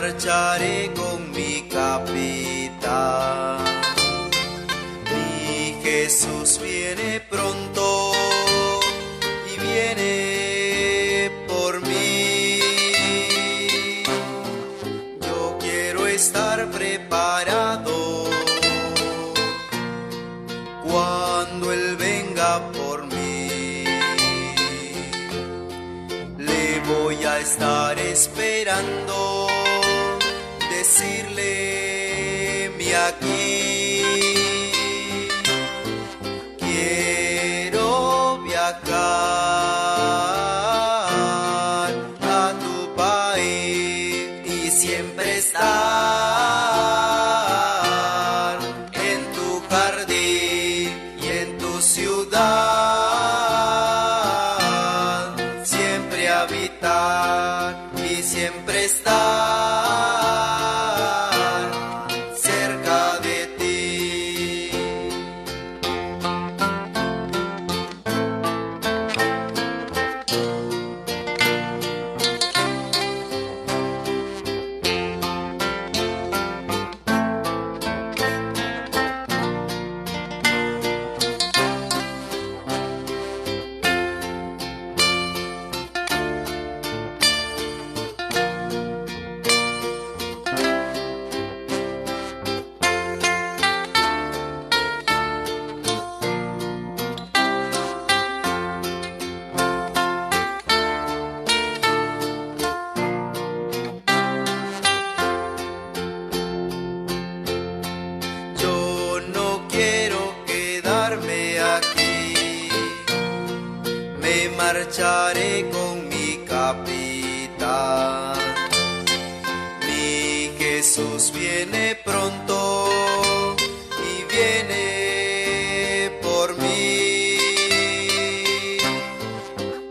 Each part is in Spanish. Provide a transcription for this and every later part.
marcharé con mi capitán. Mi Jesús viene pronto y viene por mí. Yo quiero estar preparado cuando Él venga por mí. Le voy a estar esperando, decirle mi aquí. Quiero viajar a tu país y siempre estar en tu jardín y en tu ciudad, siempre habitar y siempre estar cerca de ti. Yo no quiero quedarme aquí, me marcharé con mi capitán. Mi Jesús viene pronto y viene por mí.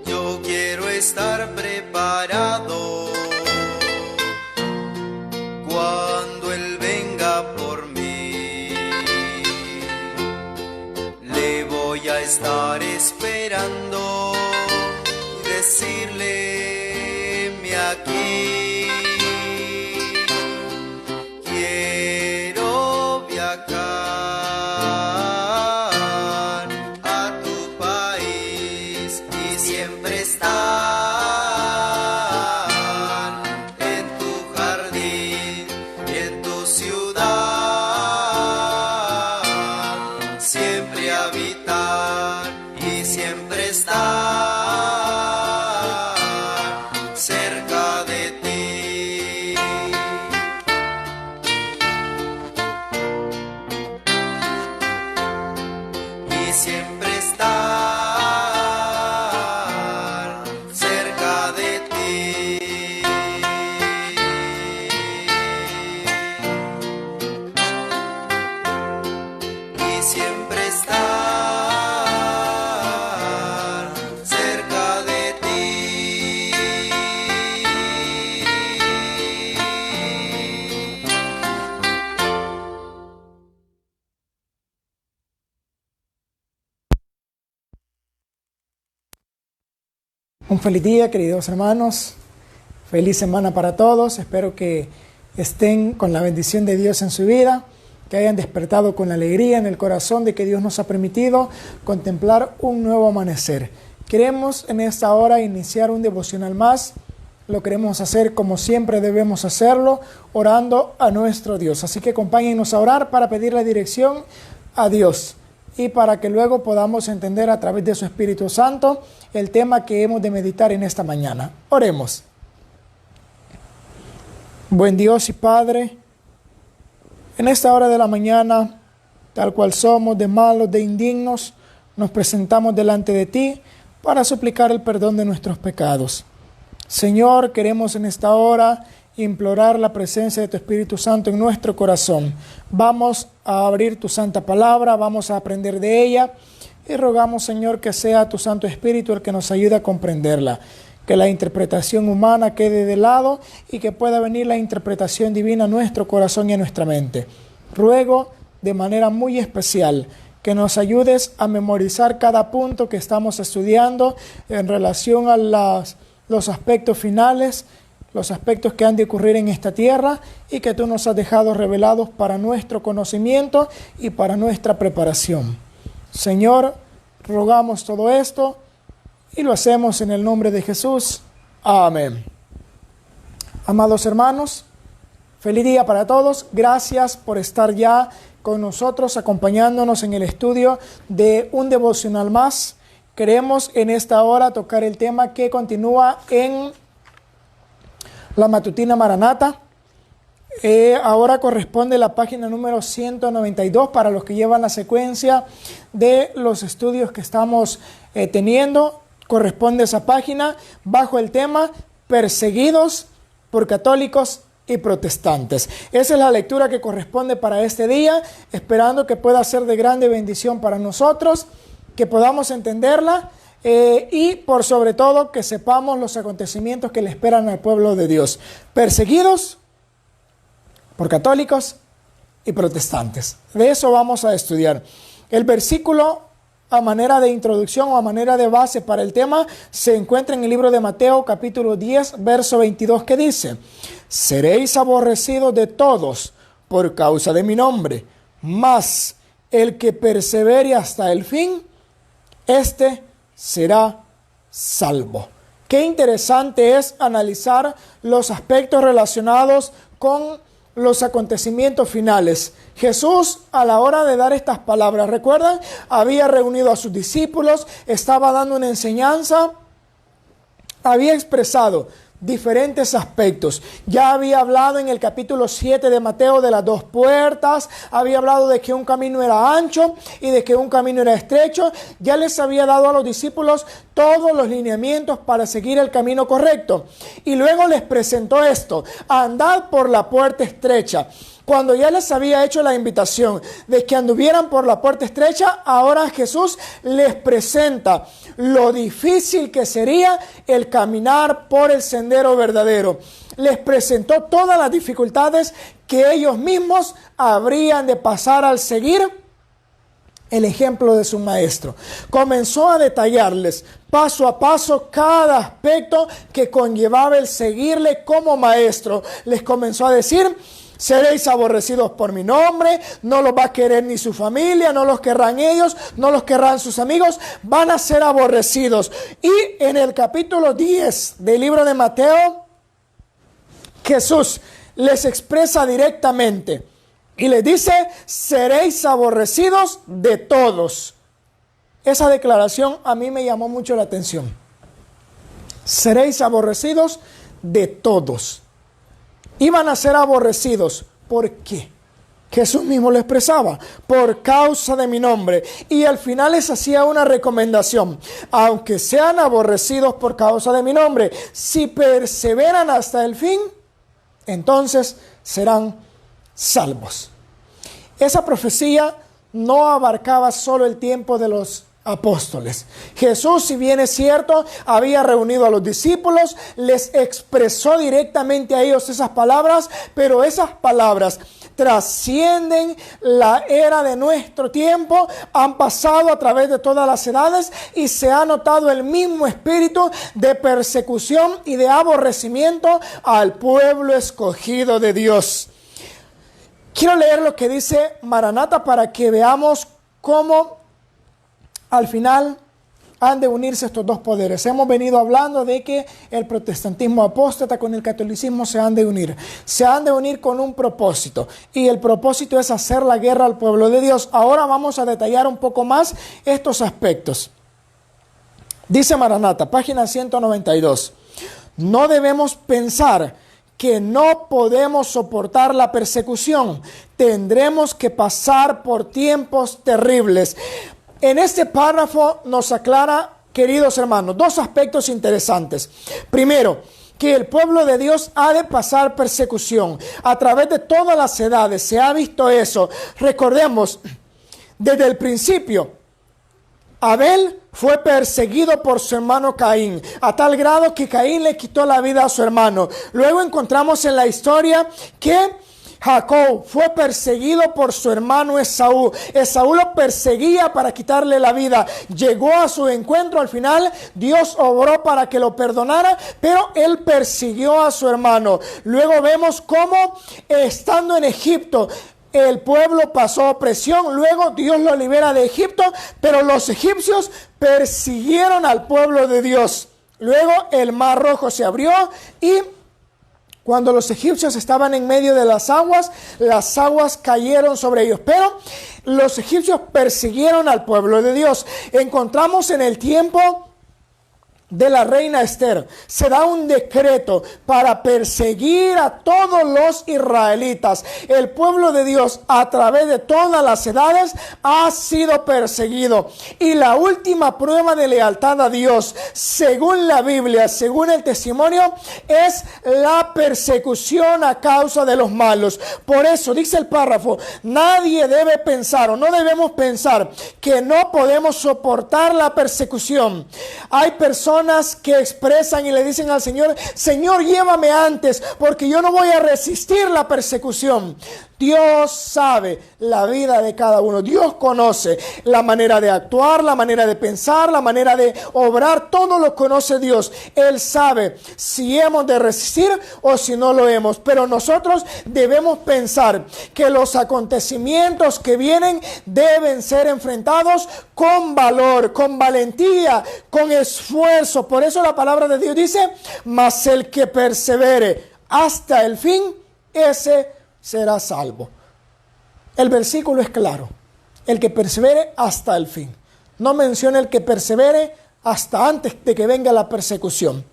Yo quiero estar preparado cuando Él venga por mí. Le voy a estar esperando y decirle mi aquí. Quiero viajar a tu país y siempre estar en tu jardín y en tu ciudad, siempre habitar y siempre estar cerca de ti. Y siempre estar cerca de ti. Y siempre estar cerca de ti. Un feliz día, queridos hermanos. Feliz semana para todos. Espero que estén con la bendición de Dios en su vida, que hayan despertado con la alegría en el corazón de que Dios nos ha permitido contemplar un nuevo amanecer. Queremos en esta hora iniciar un devocional más. Lo queremos hacer como siempre debemos hacerlo, orando a nuestro Dios. Así que acompáñennos a orar para pedir la dirección a Dios y para que luego podamos entender a través de su Espíritu Santo el tema que hemos de meditar en esta mañana. Oremos. Buen Dios y Padre, en esta hora de la mañana, tal cual somos, de malos, de indignos, nos presentamos delante de ti para suplicar el perdón de nuestros pecados. Señor, queremos en esta hora implorar la presencia de tu Espíritu Santo en nuestro corazón. Vamos a abrir tu santa palabra, vamos a aprender de ella y rogamos, Señor, que sea tu Santo Espíritu el que nos ayude a comprenderla. Que la interpretación humana quede de lado y que pueda venir la interpretación divina a nuestro corazón y a nuestra mente. Ruego de manera muy especial que nos ayudes a memorizar cada punto que estamos estudiando en relación a los aspectos finales los aspectos que han de ocurrir en esta tierra y que tú nos has dejado revelados para nuestro conocimiento y para nuestra preparación. Señor, rogamos todo esto y lo hacemos en el nombre de Jesús. Amén. Amados hermanos, feliz día para todos. Gracias por estar ya con nosotros, acompañándonos en el estudio de un devocional más. Queremos en esta hora tocar el tema que continúa en la matutina Maranata. Ahora corresponde la página número 192 para los que llevan la secuencia de los estudios que estamos teniendo. Corresponde esa página bajo el tema Perseguidos por católicos y protestantes. Esa es la lectura que corresponde para este día, esperando que pueda ser de grande bendición para nosotros, que podamos entenderla y por sobre todo que sepamos los acontecimientos que le esperan al pueblo de Dios. Perseguidos por católicos y protestantes. De eso vamos a estudiar. El versículo a manera de introducción o a manera de base para el tema se encuentra en el libro de Mateo capítulo 10 verso 22 que dice: seréis aborrecidos de todos por causa de mi nombre, mas el que persevere hasta el fin, este será salvo. Qué interesante es analizar los aspectos relacionados con los acontecimientos finales. Jesús, a la hora de dar estas palabras, ¿recuerdan? Había reunido a sus discípulos, estaba dando una enseñanza, había expresado diferentes aspectos. Ya había hablado en el capítulo 7 de Mateo de las dos puertas, había hablado de que un camino era ancho y de que un camino era estrecho. Ya les había dado a los discípulos todos los lineamientos para seguir el camino correcto. Y luego les presentó esto: andad por la puerta estrecha. Cuando ya les había hecho la invitación de que anduvieran por la puerta estrecha, ahora Jesús les presenta lo difícil que sería el caminar por el sendero verdadero. Les presentó todas las dificultades que ellos mismos habrían de pasar al seguir el ejemplo de su maestro. Comenzó a detallarles paso a paso cada aspecto que conllevaba el seguirle como maestro. Les comenzó a decir: seréis aborrecidos por mi nombre, no los va a querer ni su familia, no los querrán ellos, no los querrán sus amigos, van a ser aborrecidos. Y en el capítulo 10 del libro de Mateo, Jesús les expresa directamente y les dice: seréis aborrecidos de todos. Esa declaración a mí me llamó mucho la atención. Seréis aborrecidos de todos. Iban a ser aborrecidos. ¿Por qué? Jesús mismo lo expresaba: por causa de mi nombre. Y al final les hacía una recomendación: aunque sean aborrecidos por causa de mi nombre, si perseveran hasta el fin, entonces serán salvos. Esa profecía no abarcaba solo el tiempo de los apóstoles. Jesús, si bien es cierto, había reunido a los discípulos, les expresó directamente a ellos esas palabras, pero esas palabras trascienden la era de nuestro tiempo, han pasado a través de todas las edades y se ha notado el mismo espíritu de persecución y de aborrecimiento al pueblo escogido de Dios. Quiero leer lo que dice Maranata para que veamos cómo al final han de unirse estos dos poderes. Hemos venido hablando de que el protestantismo apóstata con el catolicismo se han de unir. Se han de unir con un propósito. Y el propósito es hacer la guerra al pueblo de Dios. Ahora vamos a detallar un poco más estos aspectos. Dice Maranata, página 192. No debemos pensar que no podemos soportar la persecución. Tendremos que pasar por tiempos terribles. En este párrafo nos aclara, queridos hermanos, dos aspectos interesantes. Primero, que el pueblo de Dios ha de pasar persecución. A través de todas las edades se ha visto eso. Recordemos, desde el principio, Abel fue perseguido por su hermano Caín, a tal grado que Caín le quitó la vida a su hermano. Luego encontramos en la historia que Jacob fue perseguido por su hermano Esaú. Esaú lo perseguía para quitarle la vida. Llegó a su encuentro. Al final Dios obró para que lo perdonara, pero él persiguió a su hermano. Luego vemos cómo estando en Egipto, el pueblo pasó opresión. Luego Dios lo libera de Egipto, pero los egipcios persiguieron al pueblo de Dios. Luego el Mar Rojo se abrió y cuando los egipcios estaban en medio de las aguas cayeron sobre ellos. Pero los egipcios persiguieron al pueblo de Dios. Encontramos en el tiempo de la reina Esther, se da un decreto para perseguir a todos los israelitas. El pueblo de Dios a través de todas las edades ha sido perseguido. Y la última prueba de lealtad a Dios, según la Biblia, según el testimonio, es la persecución a causa de los malos. Por eso dice el párrafo, nadie debe pensar o no debemos pensar que no podemos soportar la persecución. Hay personas que expresan y le dicen al Señor, Señor, llévame antes porque yo no voy a resistir la persecución. Dios sabe la vida de cada uno. Dios conoce la manera de actuar, la manera de pensar, la manera de obrar. Todo lo conoce Dios. Él sabe si hemos de resistir o si no lo hemos. Pero nosotros debemos pensar que los acontecimientos que vienen deben ser enfrentados con valor, con valentía, con esfuerzo. Por eso la palabra de Dios dice, mas el que persevere hasta el fin, ese será salvo. El versículo es claro. El que persevere hasta el fin. No menciona el que persevere hasta antes de que venga la persecución.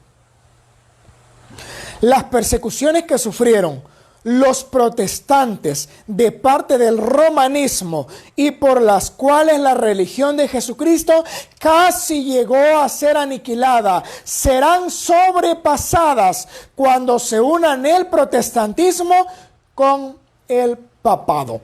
Las persecuciones que sufrieron los protestantes de parte del romanismo y por las cuales la religión de Jesucristo casi llegó a ser aniquilada, serán sobrepasadas cuando se unan el protestantismo con el papado.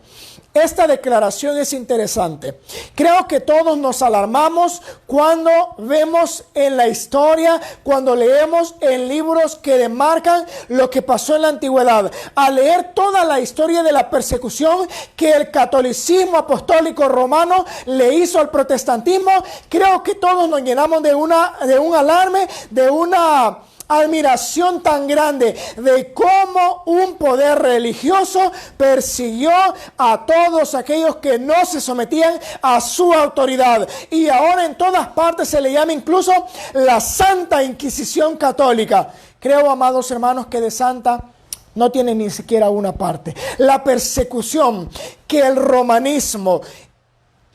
Esta declaración es interesante. Creo que todos nos alarmamos cuando vemos en la historia, cuando leemos en libros que demarcan lo que pasó en la antigüedad. Al leer toda la historia de la persecución que el catolicismo apostólico romano le hizo al protestantismo, creo que todos nos llenamos de un alarme, de una admiración tan grande de cómo un poder religioso persiguió a todos aquellos que no se sometían a su autoridad. Y ahora en todas partes se le llama incluso la Santa Inquisición Católica. Creo, amados hermanos, que de santa no tiene ni siquiera una parte. La persecución que el romanismo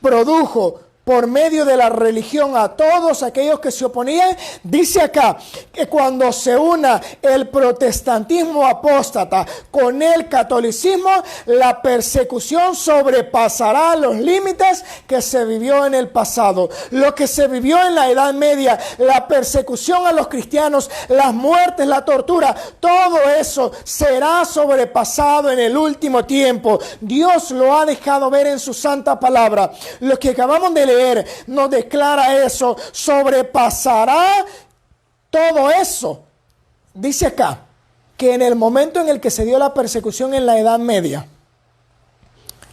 produjo por medio de la religión a todos aquellos que se oponían, dice acá que cuando se una el protestantismo apóstata con el catolicismo, la persecución sobrepasará los límites que se vivió en el pasado. Lo que se vivió en la Edad Media, la persecución a los cristianos, las muertes, la tortura, todo eso será sobrepasado en el último tiempo. Dios lo ha dejado ver en su santa palabra. Lo que acabamos de leer nos declara eso, sobrepasará todo eso. Dice acá que en el momento en el que se dio la persecución en la Edad Media,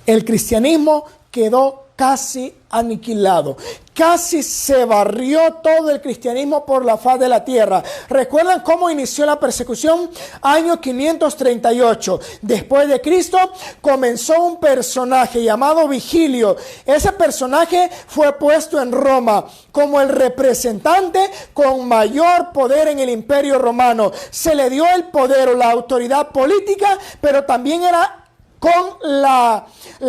el cristianismo quedó casi aniquilado. Casi se barrió todo el cristianismo por la faz de la tierra. ¿Recuerdan cómo inició la persecución? Año 538. Después de Cristo comenzó un personaje llamado Vigilio. Ese personaje fue puesto en Roma como el representante con mayor poder en el Imperio Romano. Se le dio el poder o la autoridad política, pero también era con la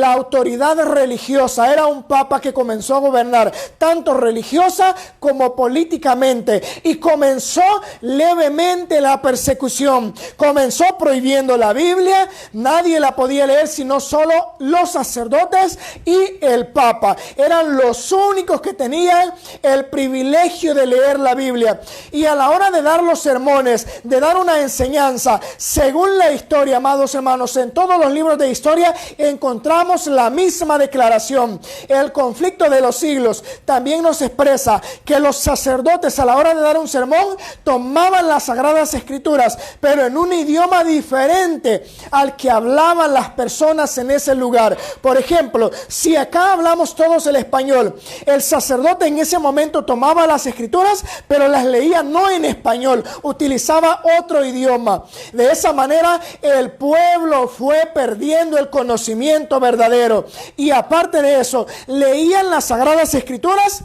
autoridad religiosa. Era un papa que comenzó a gobernar tanto religiosa como políticamente, y comenzó levemente la persecución. Comenzó prohibiendo la Biblia, nadie la podía leer sino solo los sacerdotes y el papa. Eran los únicos que tenían el privilegio de leer la Biblia. Y a la hora de dar los sermones, de dar una enseñanza, según la historia, amados hermanos, en todos los libros de historia encontramos la misma declaración. El conflicto de los siglos también nos expresa que los sacerdotes a la hora de dar un sermón tomaban las Sagradas Escrituras, pero en un idioma diferente al que hablaban las personas en ese lugar. Por ejemplo, si acá hablamos todos el español, el sacerdote en ese momento tomaba las Escrituras, pero las leía no en español, utilizaba otro idioma. De esa manera el pueblo fue perdiendo el conocimiento verdadero. Y aparte de eso, leían las Sagradas Escrituras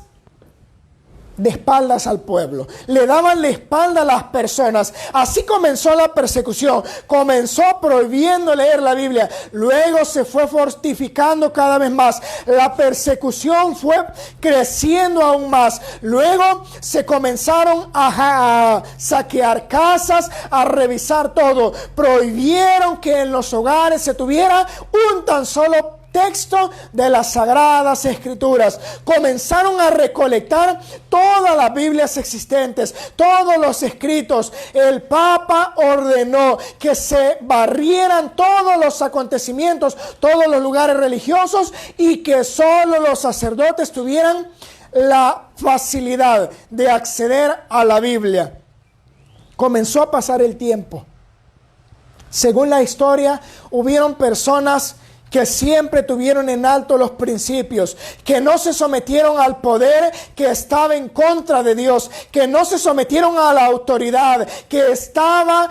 de espaldas al pueblo, le daban la espalda a las personas. Así comenzó la persecución, comenzó prohibiendo leer la Biblia, luego se fue fortificando cada vez más, la persecución fue creciendo aún más, luego se comenzaron a saquear casas, a revisar todo, prohibieron que en los hogares se tuviera un tan solo texto de las Sagradas Escrituras. Comenzaron a recolectar todas las Biblias existentes, todos los escritos. El Papa ordenó que se barrieran todos los acontecimientos, todos los lugares religiosos, y que solo los sacerdotes tuvieran la facilidad de acceder a la Biblia. Comenzó a pasar el tiempo. Según la historia, hubieron personas que siempre tuvieron en alto los principios, que no se sometieron al poder que estaba en contra de Dios, que no se sometieron a la autoridad, que estaba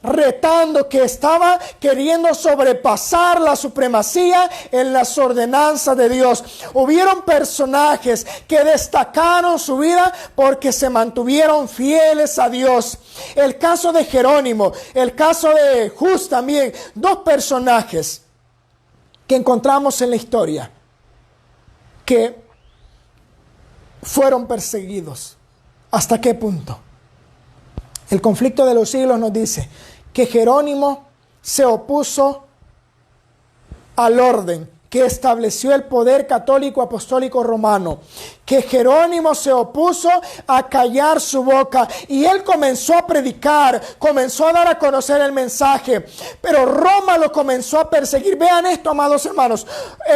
retando, que estaba queriendo sobrepasar la supremacía en las ordenanzas de Dios. Hubieron personajes que destacaron su vida porque se mantuvieron fieles a Dios. El caso de Jerónimo, el caso de Hus también, dos personajes que encontramos en la historia, que fueron perseguidos. ¿Hasta qué punto? El conflicto de los siglos nos dice que Jerónimo se opuso al orden que estableció el poder católico apostólico romano, que Jerónimo se opuso a callar su boca y él comenzó a predicar, comenzó a dar a conocer el mensaje, pero Roma lo comenzó a perseguir. Vean esto, amados hermanos,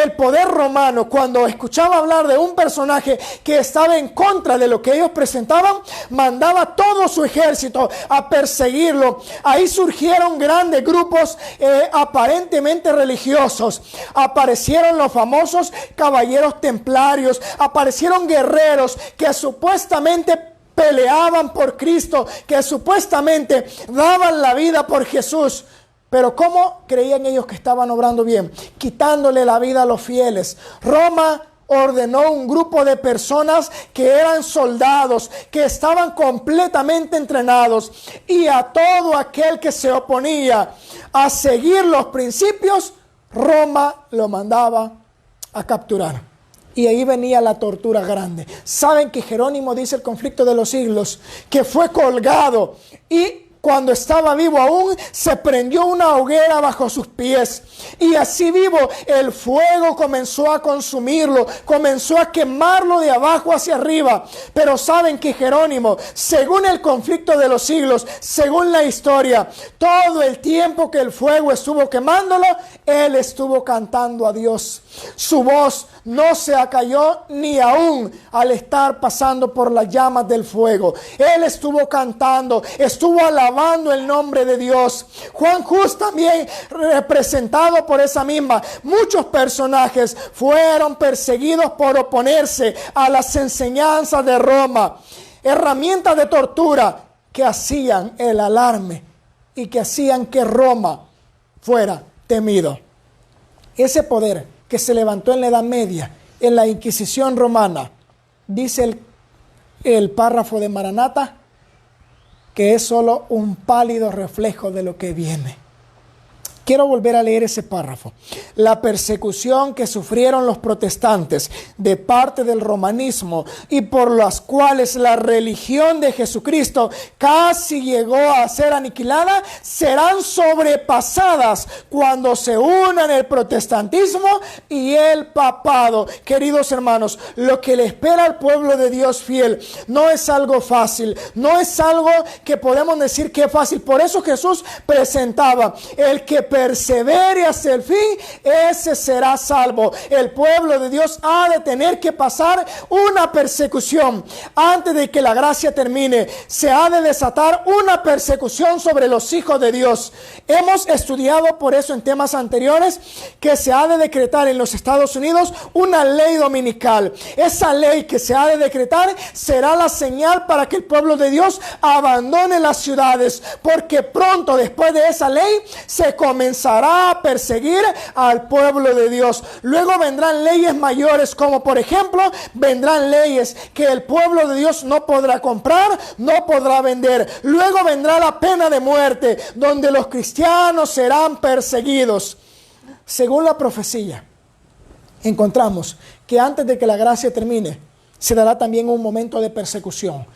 el poder romano, cuando escuchaba hablar de un personaje que estaba en contra de lo que ellos presentaban, mandaba todo su ejército a perseguirlo. Ahí surgieron grandes grupos aparentemente religiosos. Aparecieron los famosos caballeros templarios, aparecieron guerreros que supuestamente peleaban por Cristo, que supuestamente daban la vida por Jesús. Pero ¿cómo creían ellos que estaban obrando bien? Quitándole la vida a los fieles. Roma ordenó un grupo de personas que eran soldados, que estaban completamente entrenados, y a todo aquel que se oponía a seguir los principios, Roma lo mandaba a capturar. Y ahí venía la tortura grande. Saben que Jerónimo, dice el conflicto de los siglos, que fue colgado y cuando estaba vivo aún, se prendió una hoguera bajo sus pies. Y así vivo, el fuego comenzó a consumirlo, comenzó a quemarlo de abajo hacia arriba. Pero saben que Jerónimo, según el conflicto de los siglos, según la historia, todo el tiempo que el fuego estuvo quemándolo, él estuvo cantando a Dios. Su voz no se acalló ni aún al estar pasando por las llamas del fuego. Él estuvo cantando, estuvo alabando el nombre de Dios. Juan Hus también, representado por esa misma. Muchos personajes fueron perseguidos por oponerse a las enseñanzas de Roma. Herramientas de tortura que hacían el alarme y que hacían que Roma fuera temido. Ese poder que se levantó en la Edad Media, en la Inquisición romana, dice el párrafo de Maranata, que es solo un pálido reflejo de lo que viene. Quiero volver a leer ese párrafo. La persecución que sufrieron los protestantes de parte del romanismo y por las cuales la religión de Jesucristo casi llegó a ser aniquilada, serán sobrepasadas cuando se unan el protestantismo y el papado. Queridos hermanos, lo que le espera al pueblo de Dios fiel no es algo fácil, no es algo que podemos decir que es fácil. Por eso Jesús presentaba: el que persevere hasta el fin, ese será salvo. El pueblo de Dios ha de tener que pasar una persecución. Antes de que la gracia termine, se ha de desatar una persecución sobre los hijos de Dios. Hemos estudiado por eso en temas anteriores que se ha de decretar en los Estados Unidos una ley dominical. Esa ley que se ha de decretar será la señal para que el pueblo de Dios abandone las ciudades, porque pronto después de esa ley se comenzará a perseguir al pueblo de Dios. Luego vendrán leyes mayores, como por ejemplo vendrán leyes que el pueblo de Dios no podrá comprar, no podrá vender. Luego vendrá la pena de muerte, donde los cristianos serán perseguidos. Según la profecía, encontramos que antes de que la gracia termine, se dará también un momento de persecución.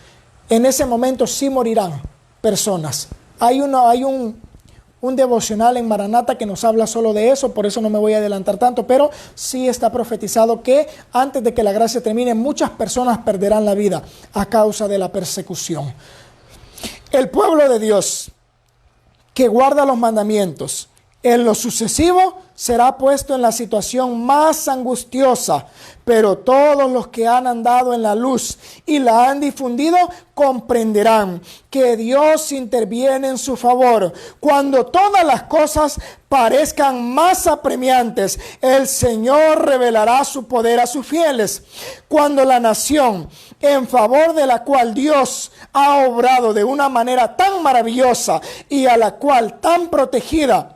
En ese momento sí morirán personas. Hay un devocional en Maranata que nos habla solo de eso, por eso no me voy a adelantar tanto, pero sí está profetizado que antes de que la gracia termine, muchas personas perderán la vida a causa de la persecución. El pueblo de Dios que guarda los mandamientos, en lo sucesivo será puesto en la situación más angustiosa, pero todos los que han andado en la luz y la han difundido comprenderán que Dios interviene en su favor. Cuando todas las cosas parezcan más apremiantes, el Señor revelará su poder a sus fieles. Cuando la nación en favor de la cual Dios ha obrado de una manera tan maravillosa y a la cual tan protegida,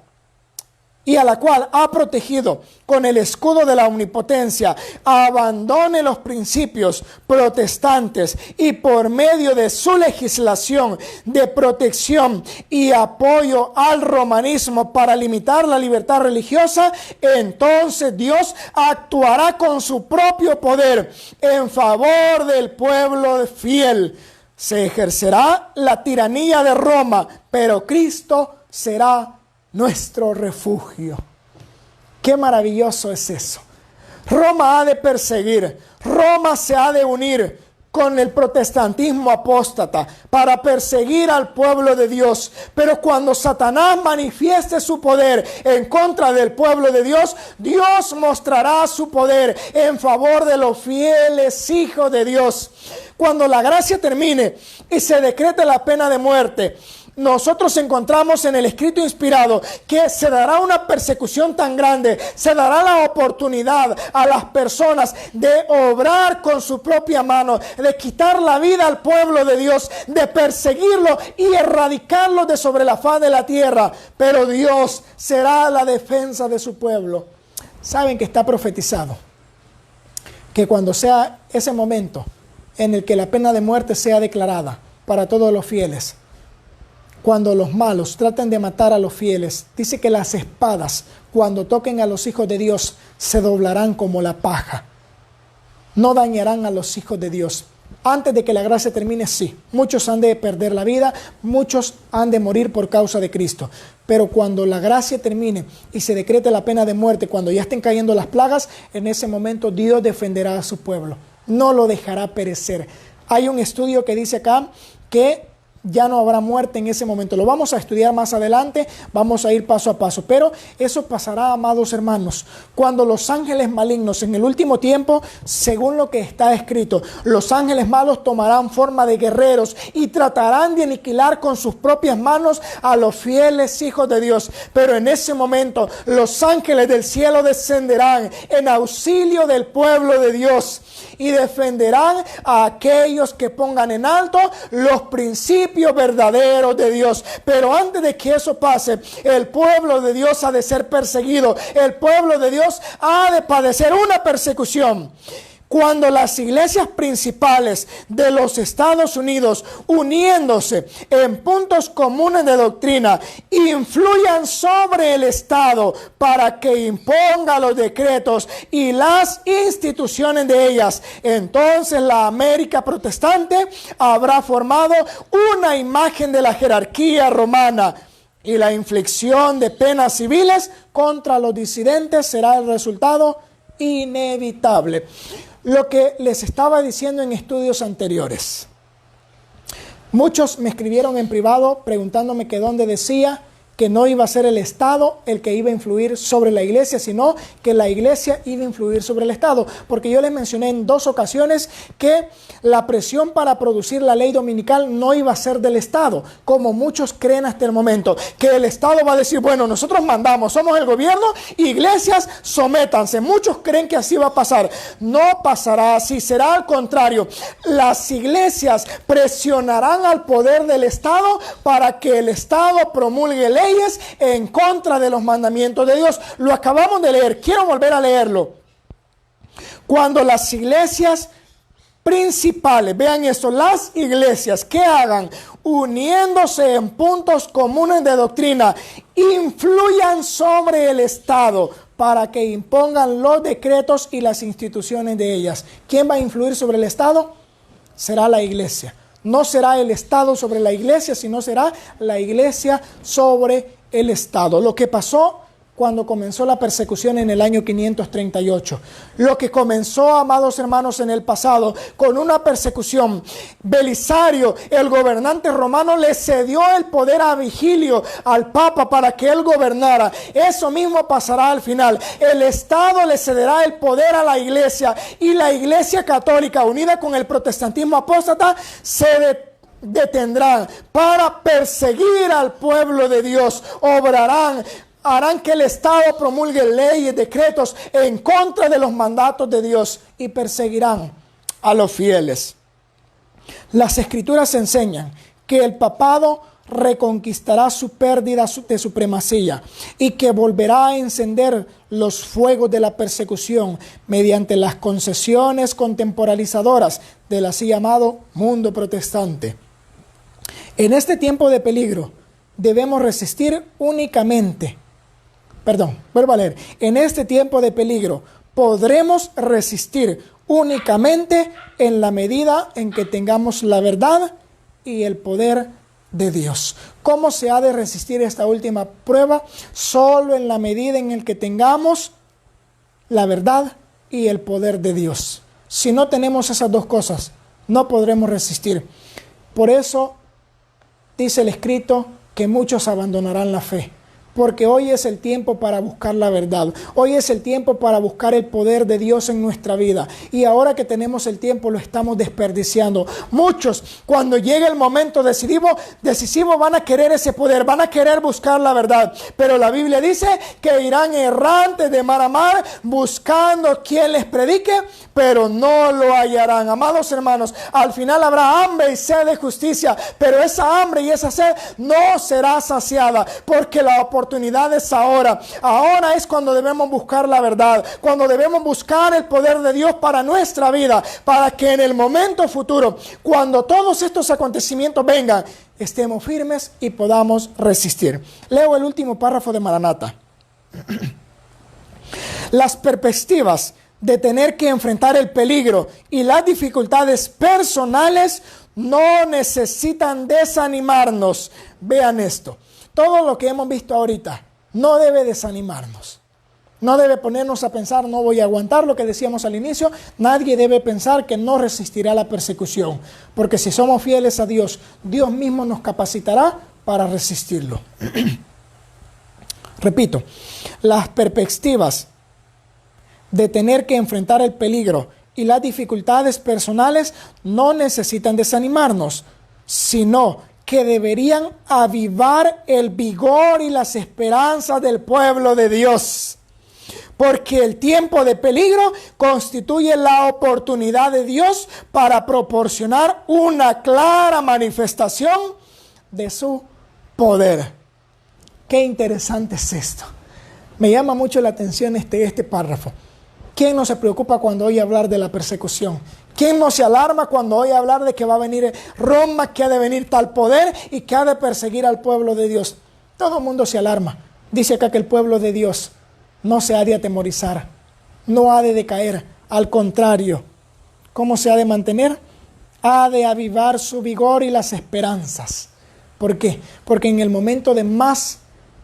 y a la cual ha protegido con el escudo de la omnipotencia, abandone los principios protestantes y por medio de su legislación de protección y apoyo al romanismo para limitar la libertad religiosa, entonces Dios actuará con su propio poder en favor del pueblo fiel. Se ejercerá la tiranía de Roma, pero Cristo será nuestro refugio. Qué maravilloso es eso. Roma ha de perseguir, Roma se ha de unir con el protestantismo apóstata para perseguir al pueblo de Dios. Pero cuando Satanás manifieste su poder en contra del pueblo de Dios, Dios mostrará su poder en favor de los fieles hijos de Dios. Cuando la gracia termine y se decrete la pena de muerte, nosotros encontramos en el escrito inspirado que se dará una persecución tan grande, se dará la oportunidad a las personas de obrar con su propia mano, de quitar la vida al pueblo de Dios, de perseguirlo y erradicarlo de sobre la faz de la tierra. Pero Dios será la defensa de su pueblo. Saben que está profetizado que cuando sea ese momento en el que la pena de muerte sea declarada para todos los fieles, cuando los malos traten de matar a los fieles, dice que las espadas, cuando toquen a los hijos de Dios, se doblarán como la paja. No dañarán a los hijos de Dios. Antes de que la gracia termine, sí, muchos han de perder la vida, muchos han de morir por causa de Cristo. Pero cuando la gracia termine y se decrete la pena de muerte, cuando ya estén cayendo las plagas, en ese momento Dios defenderá a su pueblo. No lo dejará perecer. Hay un estudio que dice acá que ya no habrá muerte en ese momento. Lo vamos a estudiar más adelante, vamos a ir paso a paso. Pero eso pasará, amados hermanos, cuando los ángeles malignos en el último tiempo, según lo que está escrito, los ángeles malos tomarán forma de guerreros y tratarán de aniquilar con sus propias manos a los fieles hijos de Dios. Pero en ese momento los ángeles del cielo descenderán en auxilio del pueblo de Dios y defenderán a aquellos que pongan en alto los principios verdaderos de Dios. Pero antes de que eso pase, el pueblo de Dios ha de ser perseguido. El pueblo de Dios ha de padecer una persecución. Cuando las iglesias principales de los Estados Unidos, uniéndose en puntos comunes de doctrina, influyan sobre el Estado para que imponga los decretos y las instituciones de ellas, entonces la América protestante habrá formado una imagen de la jerarquía romana, y la inflicción de penas civiles contra los disidentes será el resultado inevitable. Lo que les estaba diciendo en estudios anteriores. Muchos me escribieron en privado preguntándome que dónde decía que no iba a ser el Estado el que iba a influir sobre la iglesia, sino que la iglesia iba a influir sobre el Estado. Porque yo les mencioné en 2 ocasiones que la presión para producir la ley dominical no iba a ser del Estado, como muchos creen hasta el momento, que el Estado va a decir, bueno, nosotros mandamos, somos el gobierno, iglesias, sométanse. Muchos creen que así va a pasar. No pasará así, será al contrario. Las iglesias presionarán al poder del Estado para que el Estado promulgue leyes en contra de los mandamientos de Dios. Lo acabamos de leer, quiero volver a leerlo. Cuando las iglesias principales, vean esto, las iglesias que hagan, uniéndose en puntos comunes de doctrina, influyan sobre el Estado para que impongan los decretos y las instituciones de ellas. ¿Quién va a influir sobre el Estado? Será la iglesia. No será el Estado sobre la iglesia, sino será la iglesia sobre el Estado. Lo que pasó cuando comenzó la persecución en el año 538. Lo que comenzó, amados hermanos, en el pasado con una persecución. Belisario, el gobernante romano, le cedió el poder a Vigilio, al Papa, para que él gobernara. Eso mismo pasará al final. El Estado le cederá el poder a la iglesia, y la iglesia católica, unida con el protestantismo apóstata, se detendrán para perseguir al pueblo de Dios. Harán que el Estado promulgue leyes, decretos en contra de los mandatos de Dios, y perseguirán a los fieles. Las Escrituras enseñan que el papado reconquistará su pérdida de supremacía y que volverá a encender los fuegos de la persecución mediante las concesiones contemporalizadoras del así llamado mundo protestante. En este tiempo de peligro debemos resistir únicamente. En este tiempo de peligro podremos resistir únicamente en la medida en que tengamos la verdad y el poder de Dios. ¿Cómo se ha de resistir esta última prueba? Solo en la medida en que tengamos la verdad y el poder de Dios. Si no tenemos esas dos cosas, no podremos resistir. Por eso dice el escrito que muchos abandonarán la fe. Porque hoy es el tiempo para buscar la verdad. Hoy es el tiempo para buscar el poder de Dios en nuestra vida. Y ahora que tenemos el tiempo, lo estamos desperdiciando. Muchos, cuando llegue el momento decisivo, van a querer ese poder, van a querer buscar la verdad. Pero la Biblia dice que irán errantes de mar a mar, buscando quien les predique, pero no lo hallarán. Amados hermanos, al final habrá hambre y sed de justicia, pero esa hambre y esa sed no será saciada, porque la oportunidad es ahora. Ahora es cuando debemos buscar la verdad, cuando debemos buscar el poder de Dios para nuestra vida, para que en el momento futuro, cuando todos estos acontecimientos vengan, estemos firmes y podamos resistir. Leo el último párrafo de Maranatha. Las perspectivas de tener que enfrentar el peligro y las dificultades personales no necesitan desanimarnos. Vean esto. Todo lo que hemos visto ahorita no debe desanimarnos. No debe ponernos a pensar, no voy a aguantar, lo que decíamos al inicio. Nadie debe pensar que no resistirá la persecución. Porque si somos fieles a Dios, Dios mismo nos capacitará para resistirlo. Repito, las perspectivas de tener que enfrentar el peligro y las dificultades personales no necesitan desanimarnos, sino que deberían avivar el vigor y las esperanzas del pueblo de Dios. Porque el tiempo de peligro constituye la oportunidad de Dios para proporcionar una clara manifestación de su poder. Qué interesante es esto. Me llama mucho la atención este párrafo. ¿Quién no se preocupa cuando oye hablar de la persecución? ¿Quién no se alarma cuando oye hablar de que va a venir Roma, que ha de venir tal poder y que ha de perseguir al pueblo de Dios? Todo el mundo se alarma. Dice acá que el pueblo de Dios no se ha de atemorizar, no ha de decaer. Al contrario, ¿cómo se ha de mantener? Ha de avivar su vigor y las esperanzas. ¿Por qué? Porque en el momento de más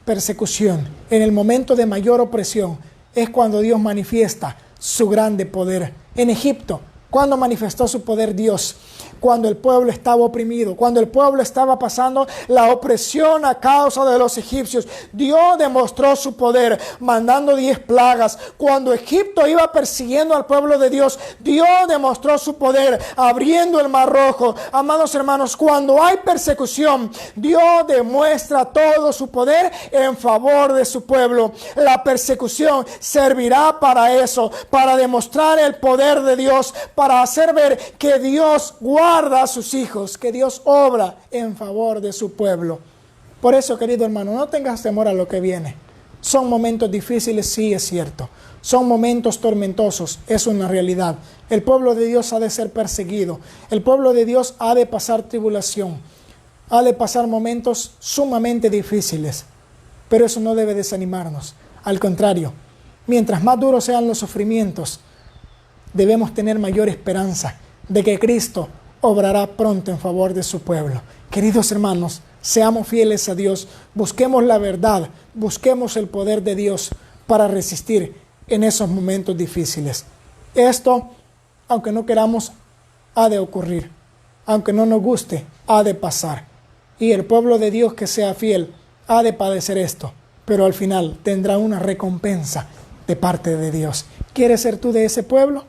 persecución, en el momento de mayor opresión, es cuando Dios manifiesta su grande poder. En Egipto ¿Cuándo manifestó su poder Dios? Cuando el pueblo estaba oprimido, cuando el pueblo estaba pasando la opresión a causa de los egipcios. Dios demostró su poder mandando 10 plagas. Cuando Egipto iba persiguiendo al pueblo de Dios, Dios demostró su poder abriendo el mar rojo. Amados hermanos, cuando hay persecución, Dios demuestra todo su poder en favor de su pueblo. La persecución servirá para eso, para demostrar el poder de Dios, para hacer ver que Dios guarda a sus hijos, que Dios obra en favor de su pueblo. Por eso, querido hermano, no tengas temor a lo que viene. Son momentos difíciles, sí, es cierto. Son momentos tormentosos, es una realidad. El pueblo de Dios ha de ser perseguido. El pueblo de Dios ha de pasar tribulación. Ha de pasar momentos sumamente difíciles. Pero eso no debe desanimarnos. Al contrario, mientras más duros sean los sufrimientos, debemos tener mayor esperanza de que Cristo obrará pronto en favor de su pueblo. Queridos hermanos, seamos fieles a Dios, busquemos la verdad, busquemos el poder de Dios para resistir en esos momentos difíciles. Esto, aunque no queramos, ha de ocurrir. Aunque no nos guste, ha de pasar. Y el pueblo de Dios que sea fiel ha de padecer esto, pero al final tendrá una recompensa de parte de Dios. ¿Quieres ser tú de ese pueblo?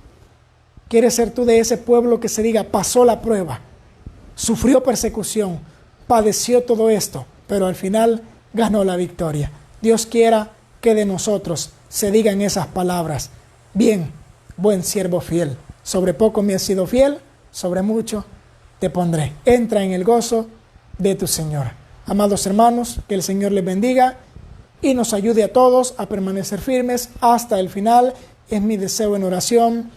¿Quieres ser tú de ese pueblo que se diga, pasó la prueba, sufrió persecución, padeció todo esto, pero al final ganó la victoria? Dios quiera que de nosotros se digan esas palabras: bien, buen siervo fiel, sobre poco me has sido fiel, sobre mucho te pondré. Entra en el gozo de tu Señor. Amados hermanos, que el Señor les bendiga y nos ayude a todos a permanecer firmes hasta el final. Es mi deseo en oración.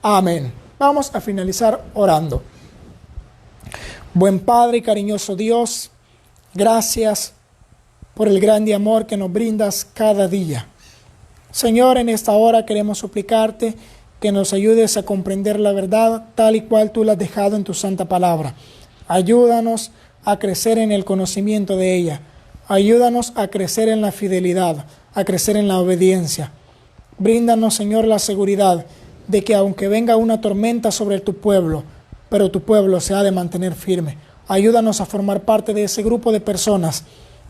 Amén. Vamos a finalizar orando. Buen Padre y cariñoso Dios, gracias por el grande amor que nos brindas cada día. Señor, en esta hora queremos suplicarte que nos ayudes a comprender la verdad tal y cual tú la has dejado en tu santa palabra. Ayúdanos a crecer en el conocimiento de ella. Ayúdanos a crecer en la fidelidad, a crecer en la obediencia. Bríndanos, Señor, la seguridad de que aunque venga una tormenta sobre tu pueblo, pero tu pueblo se ha de mantener firme. Ayúdanos a formar parte de ese grupo de personas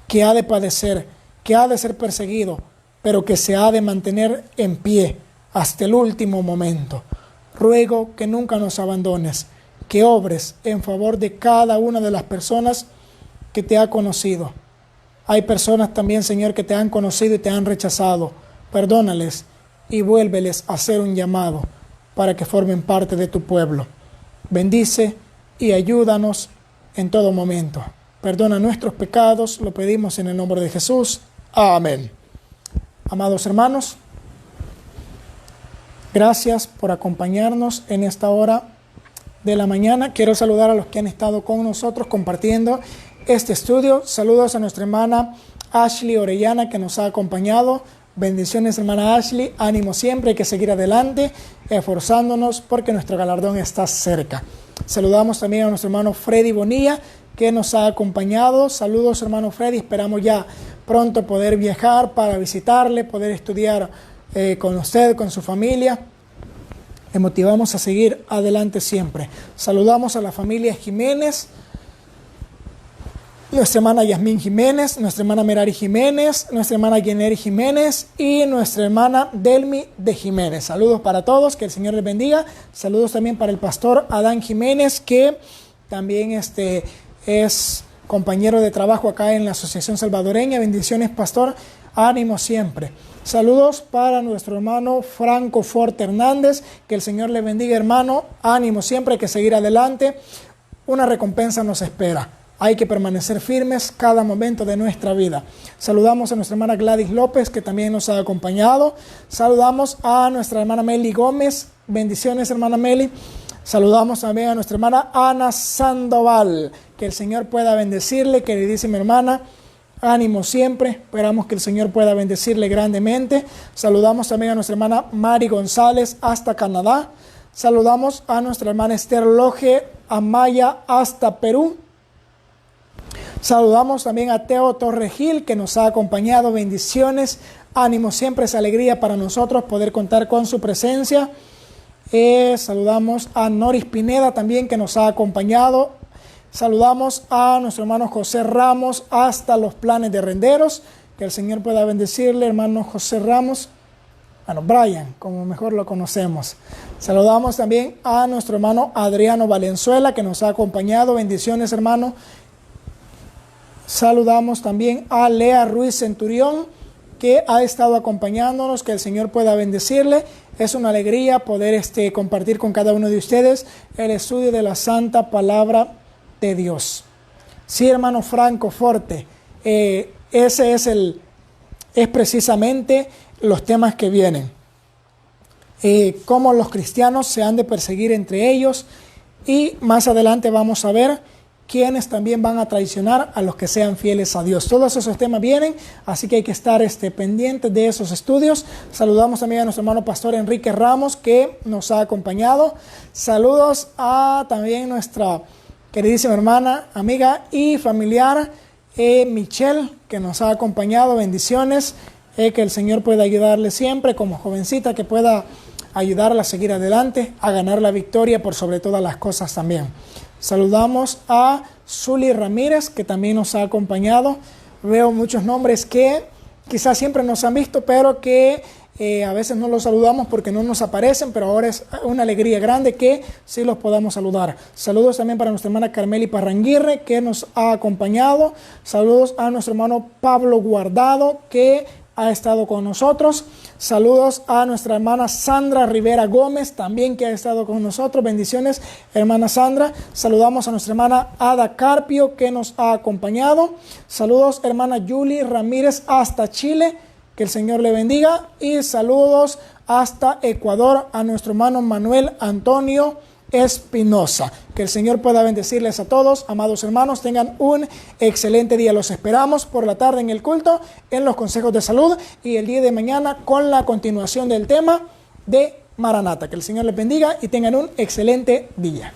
que ha de padecer, que ha de ser perseguido, pero que se ha de mantener en pie hasta el último momento. Ruego que nunca nos abandones, que obres en favor de cada una de las personas que te ha conocido. Hay personas también, Señor, que te han conocido y te han rechazado. Perdónales y vuélveles a hacer un llamado para que formen parte de tu pueblo. Bendice y ayúdanos en todo momento. Perdona nuestros pecados, lo pedimos en el nombre de Jesús. Amén. Amados hermanos, gracias por acompañarnos en esta hora de la mañana. Quiero saludar a los que han estado con nosotros compartiendo este estudio. Saludos a nuestra hermana Ashley Orellana, que nos ha acompañado. Bendiciones, hermana Ashley. Ánimo siempre, hay que seguir adelante, esforzándonos porque nuestro galardón está cerca. Saludamos también a nuestro hermano Freddy Bonilla, que nos ha acompañado. Saludos, hermano Freddy. Esperamos ya pronto poder viajar para visitarle, poder estudiar con usted, con su familia. Le motivamos a seguir adelante siempre. Saludamos a la familia Jiménez, nuestra hermana Yasmín Jiménez, nuestra hermana Merari Jiménez, nuestra hermana Yeneri Jiménez y nuestra hermana Delmi de Jiménez. Saludos para todos, que el Señor les bendiga. Saludos también para el pastor Adán Jiménez, que también es compañero de trabajo acá en la Asociación Salvadoreña. Bendiciones, pastor. Ánimo siempre. Saludos para nuestro hermano Franco Forte Hernández. Que el Señor le bendiga, hermano. Ánimo siempre, hay que seguir adelante. Una recompensa nos espera. Hay que permanecer firmes cada momento de nuestra vida. Saludamos a nuestra hermana Gladys López, que también nos ha acompañado. Saludamos a nuestra hermana Meli Gómez. Bendiciones, hermana Meli. Saludamos también a nuestra hermana Ana Sandoval. Que el Señor pueda bendecirle, queridísima hermana. Ánimo siempre. Esperamos que el Señor pueda bendecirle grandemente. Saludamos también a nuestra hermana Mari González hasta Canadá. Saludamos a nuestra hermana Esther Loje Amaya hasta Perú. Saludamos también a Teo Torregil, que nos ha acompañado. Bendiciones, ánimo siempre, es alegría para nosotros poder contar con su presencia. Saludamos a Noris Pineda también, que nos ha acompañado. Saludamos a nuestro hermano José Ramos hasta los Planes de Renderos. Que el Señor pueda bendecirle, hermano José Ramos. Bueno, Brian, como mejor lo conocemos. Saludamos también a nuestro hermano Adriano Valenzuela, que nos ha acompañado. Bendiciones, hermano. Saludamos también a Lea Ruiz Centurión, que ha estado acompañándonos. Que el Señor pueda bendecirle. Es una alegría poder compartir con cada uno de ustedes el estudio de la Santa Palabra de Dios. Sí, hermano Franco Forte, ese es precisamente los temas que vienen. Cómo los cristianos se han de perseguir entre ellos, y más adelante vamos a ver quiénes también van a traicionar a los que sean fieles a Dios. Todos esos temas vienen, así que hay que estar pendientes de esos estudios. Saludamos también a nuestro hermano pastor Enrique Ramos, que nos ha acompañado. Saludos a también nuestra queridísima hermana, amiga y familiar Michelle, que nos ha acompañado. Bendiciones, que el Señor pueda ayudarle siempre como jovencita, que pueda ayudarla a seguir adelante, a ganar la victoria por sobre todas las cosas también. Saludamos a Zuli Ramírez, que también nos ha acompañado. Veo muchos nombres que quizás siempre nos han visto, pero que a veces no los saludamos porque no nos aparecen, pero ahora es una alegría grande que sí los podamos saludar. Saludos también para nuestra hermana Carmeli Parranguirre, que nos ha acompañado. Saludos a nuestro hermano Pablo Guardado, que ha estado con nosotros. Saludos a nuestra hermana Sandra Rivera Gómez, también, que ha estado con nosotros. Bendiciones, hermana Sandra. Saludamos a nuestra hermana Ada Carpio, que nos ha acompañado. Saludos, hermana Yuli Ramírez, hasta Chile. Que el Señor le bendiga. Y saludos hasta Ecuador a nuestro hermano Manuel Antonio Espinosa. Que el Señor pueda bendecirles a todos, amados hermanos. Tengan un excelente día. Los esperamos por la tarde en el culto, en los consejos de salud, y el día de mañana con la continuación del tema de Maranata. Que el Señor les bendiga y tengan un excelente día.